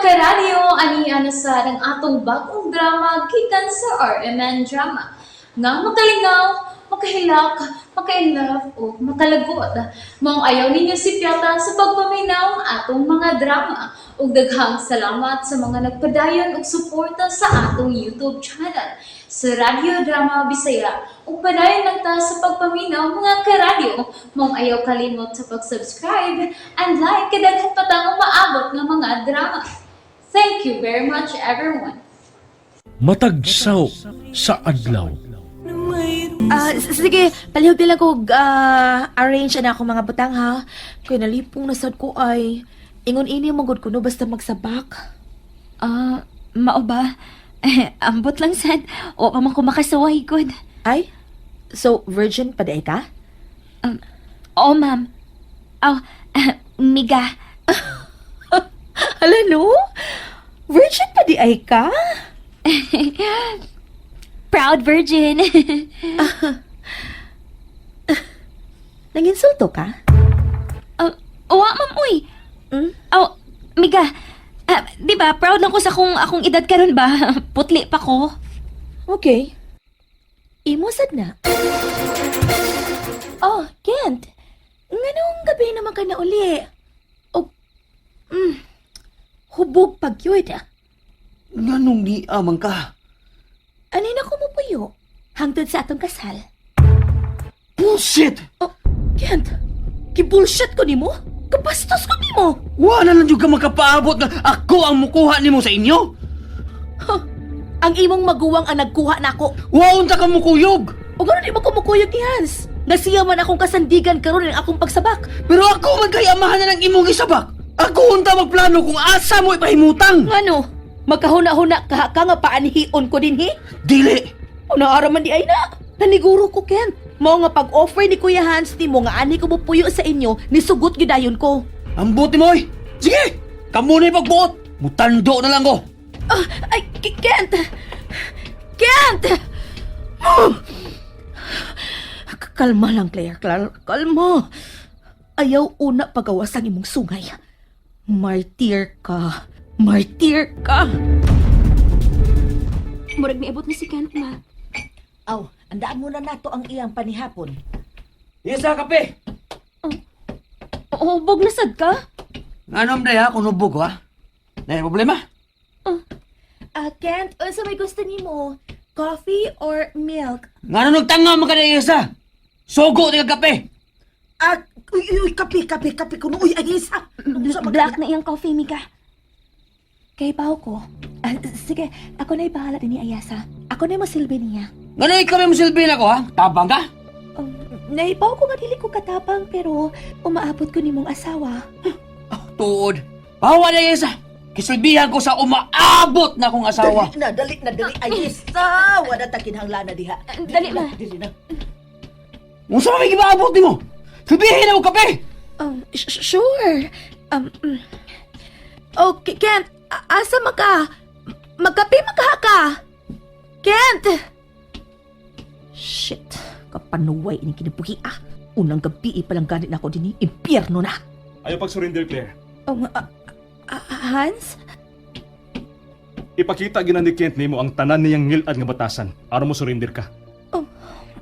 karadyo, aniya na sa ng atong bagong drama gikan sa RMN Drama. Nga makalingaw, makahilak, maka-inlove, o makalagod. Maong ayaw ninyo si Piata sa pagpaminaw ang atong mga drama. Ug daghang salamat sa mga nagpadayon ug suporta sa atong YouTube channel sa Radyo Drama Bisaya. Ug padayon lang ta sa pagpaminaw mga karadyo. Maong ayaw kalimot sa pag-subscribe and like kadaghan pa tang maabot nga mga drama. Thank you very much everyone. Matagsaw sa adlaw. Sige, palihog nila ko arrange na ako mga butang ha. Kaya nalipong nasad ko ay ingon ini magod ko no basta magsabak. Mao ba? Ambot lang sad. O pa man ko makasaway gud. Ay? So, virgin pa day ka? Oo, ma'am. Miga. Hala no? Virgin pa di ay ka? Proud virgin. Nanginsulto ka? Owa, ma'am, uy. Miga. Di ba, proud lang ko sa akong edad karon ba? Putli pa ko. Okay. Imo sad na. Oh, Kent. Nganong gabi naman ka na uli? Hubog pag yun. Nganong di amang ka? Anay na ko mo puyo? Hangtod sa atong kasal. Bullshit! Oh, Kent. Kibullshit ko nimo? Kapastos ko nimo? Wala lang juga makapaabot nga ako ang mukuha nimo sa inyo. Ang imong maguwang ang nagkuha nako. Waon ta ka mukuyog. O gano'n di mo kumukuyog ni Hans. Nasiya man akong kasandigan karon ng akong pagsabak. Pero ako man kay amahan na ng imong isabak. Ako unta magplano kung asa mo ipahimutang. Ano? Magkahuna-huna ka nga paanihion ko din hi? Dili. O naaraman di ay na. Naniguro ko, Ken. Mao nga pag-offer ni Kuya Hans ni mo nga ani ko mupuyo sa inyo, nisugot gyudayon ko. Ang buti mo eh. Sige, kamo na ipagbuot. Mutando na lang ko. Ay, Kent! Kent! Kalma lang, Claire. Kalma. Ayaw una pagawas ang imong sungay. Martir ka. Martir ka. Murag niabot na si Kent, ma. Aw, andaan mo na nato ang iyang panihapon. Isa kape. Hubog na sad ka? Nganom na ya kung nubog ha. May problema? Kent, sa may gusto ni mo? Coffee or milk? Ngano nagtanga man ka na isa? Sogo di ka kape. Uy, kape kuno. Uy, ay isa. Black na iyang coffee, Miga. Kay baho ko. Sige, ako na ibahala din ni Ayasa. Ako na yung masilbi niya. Ngano ikaw mo silbihin ako ha? Tabang ka? Naibaw ko nga dili ko katapang pero umaabot ko ni mong asawa. Tuod. Bawa na isa. Kisilbihan ko sa umaabot na kong asawa. Dali na. Ay isa. Wala ta kinahanglan na diha. Dali, ma. Dili na. Kung saan may ibaabot mo? Silbihin ako kape! Sure. Okay, Kent. Asa magkape ka? Kent! Shit. Kapanuway ini kinabuhi Unang gabi palang ganit na ako din impyerno na. Ayaw pag-surrender, Claire. Hans? Ipakita ginan ni Kent nimo ang tanan niyang ngilad nga batasan aron mo surrender ka.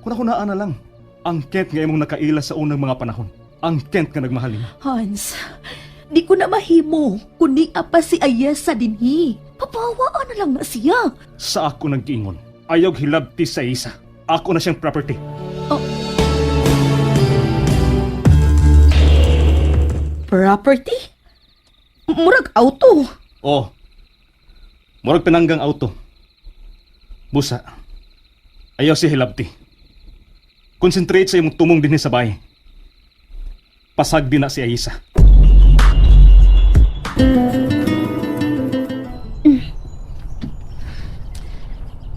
Kung ako naa na lang, ang Kent nga imong nakaila sa unang mga panahon. Ang Kent nga nagmahal nimo. Hans, di ko na mahimo kundi apa si Ayesa dinhi. Papawaan na lang na siya. Sa ako nag-iingon, ayaw hilabti sa isa. Ako na siyang property. Property? Murag auto. Oh, murag pinanggang auto. Busa, ayaw si hilabti. Concentrate sa imong tumong dinhi sa bahay. Pasag din na si Ayisa.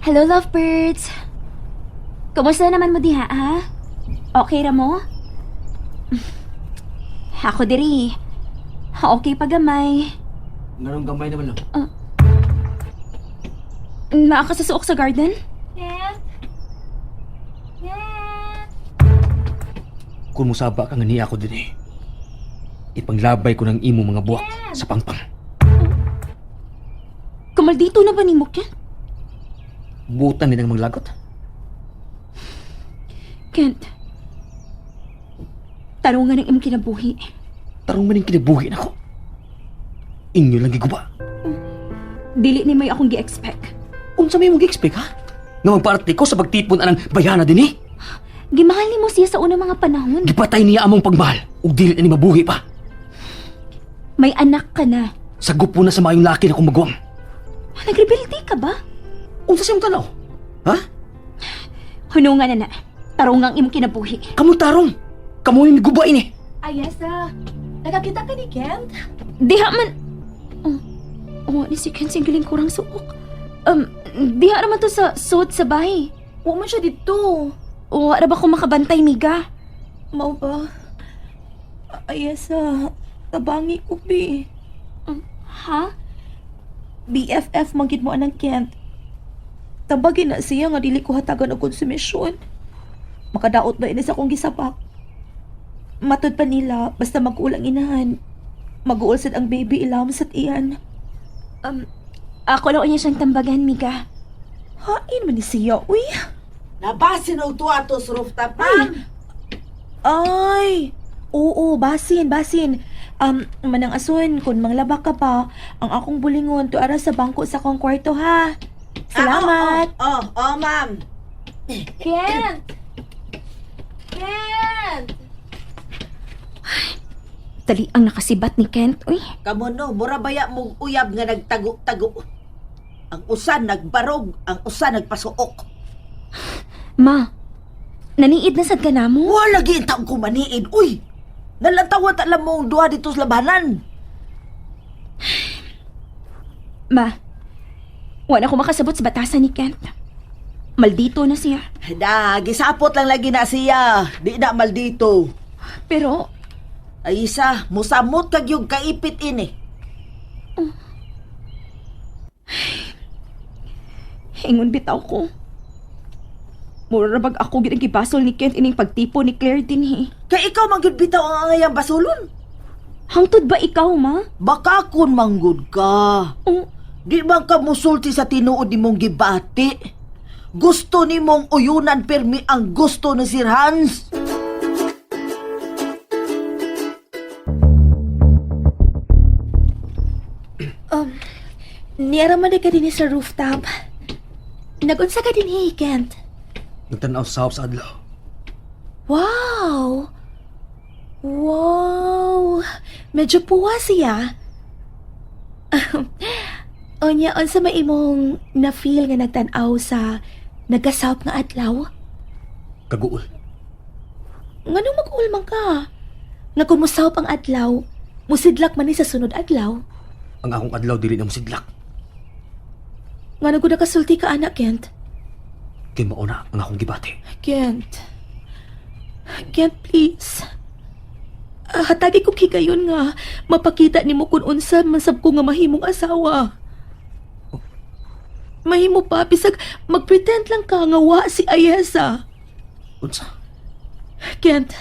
Hello, lovebirds. Kumusta naman mo diha, ha? Okay ra mo? Ako diri. Okay pa gamay. Nganong gamay naman lang. Naa ka sa suok sa garden? Kung musaba ka nga niya ako din eh. Ipanglabay ko ng imo mga buwak sa pangpang. Kamaldito na ba ni mo, Kent? Butan din ang maglagot. Kent, tarungan ng imong kinabuhi. Tarong maning kinabuhi na ko. Inyo lang giguba. Dili ni may akong gi-expect. Unsa may mong expect ha? Nga magparti ko sa pagtipon anang bayana din eh. Gimahal ni mo siya sa unang mga panahon. Gipatay niya among pagmahal ug dili na ni mabuhi pa. May anak ka na. Sagup po na sa mayong laki na kong magwam. Nagrebelde ka ba? Unsa siyang tanaw? Ha? Hunungan na na. Tarungang imong kinabuhi. Kamu tarong. Kamu yung guba ini. Ayesa, nakakita ka ni Kent? Diha man... Oh, ni si Kent sing galing kurang suok. Diha naman to sa suot sa bahay. Huwag man siya dito. O, ara ba ko makabantay, miga? Mau ba? Ayesa, tabangi ko, bi. Ha? BFF manggid mo anang Kent. Tabagin na siya nga dili ko hatagan og konsumisyon. Makadaot ba ini sa akong gisapak? Matod pa nila, basta mag-ulang inahan. Mag-uul sad ang baby ilawom sa iyan. Ako lang niya siyang tambagan, miga. Hain man ni siya, uy. Nabasin o to ato sa rooftop, ma'am. Ay! Oo, basin. Manang ason, kung manglaba ka pa, ang akong bulingon to ara sa bangko sa kong kwarto, ha? Salamat! Ma'am. Kent! Kent! Dali ang nakasibat ni Kent, uy. Kamo no, mura baya mong uyab nga nagtago-tago. Ang usan nagbarog, ang usan nagpasuok. Ma, naniid na sad ka na mo? Wala lagi ang taong kumaniid. Uy! Nalantawan alam mong duha dito sa labanan. Ma, wala ko makasabot sa batasan ni Kent. Maldito na siya. Gisapot lang lagi na siya. Di na maldito. Pero, Ay isa, musamot kag yung kaipit ini. ingon bitaw ko. Mura bag ako ginagibasol ni Kent ining pagtipo ni Claire din, eh. Kay ikaw manggod bitaw ang angayang basulon. Hangtod ba ikaw, ma? Baka kun manggod ka. Oh, Di man ka musulti sa tinuod ni mong gibati. Gusto ni mong uyunan permi ang gusto ni Sir Hans. Niyara man ka din sa rooftop. Nagunsa ka din, Kent. Nagtanaw sa sa adlaw. Wow! Wow! Medyo puwa siya. Onya, unsa may imong na-feel nga nagtanaw sa nagasawp nga adlaw? Kaguol. Nganong mag-ulman ka? Nga kung musawp ang adlaw, musidlak man ni sa sunod adlaw. Ang akong adlaw dili na mosidlak. Nga naguna kasulti ka, anak, Kent. Kay mauna ang akong gibati. Kent. Kent, please. Hatagi ko kigayon nga mapakita ni mo kung unsa masab ko nga mahimong asawa. Mahimo pa, bisag magpretend lang ka nga wa si Ayesa. Unsa? Kent,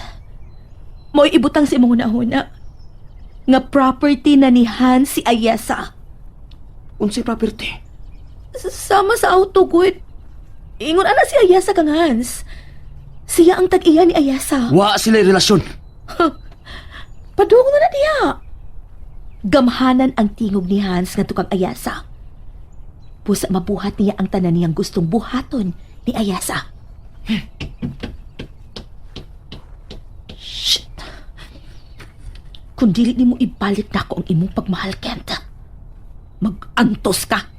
mo ibutang si imong hunahuna nga property na ni Hans si Ayesa. Unsay property? Sama sa auto, good. Ingon ana si Ayesa kang Hans. Siya ang tag-iya ni Ayesa. Wa sila relasyon. Padung na diya. Gamhanan ang tingog ni Hans nga tukang Ayesa. Pusa mabuhat niya ang tanan niyang gustong buhaton ni Ayesa. Shit. Kung dili ni mo ibalik na ako ang imong pagmahal, Kent, mag-antos ka.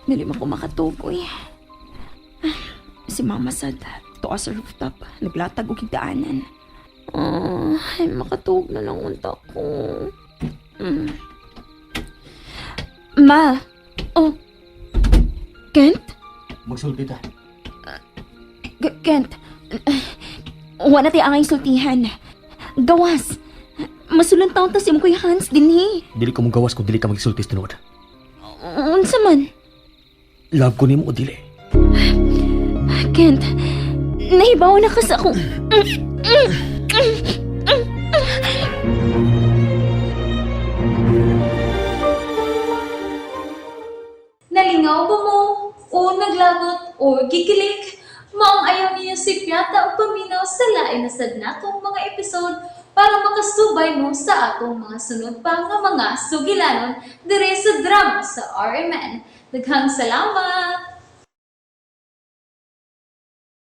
Dili man ko makatukoy. Si Mama sad, tuwa sa rooftop, naglatag og higdaanan. Ay, makatug na lang unta ko. Ma! Oh! Kent? Magsulti ta. Kent, wala tayo ang sultihan. Gawas! Masulang taon ta si mo kuya Hans din, he. Dili ko mong gawas kung dili ka magsulti sa tinuod. Unsa man? Love ko nimo o dili. Kent, nahibaw na ka sa akong... Nalingaw ba mo? O naglagot? O gikilik? Maong ayaw niyo si Piata o paminaw sa lain na sad natong mga episode para makasubay mo sa atong mga sunod pa nga mga sugilanon dire sa drama sa RMN. Daghang salamat!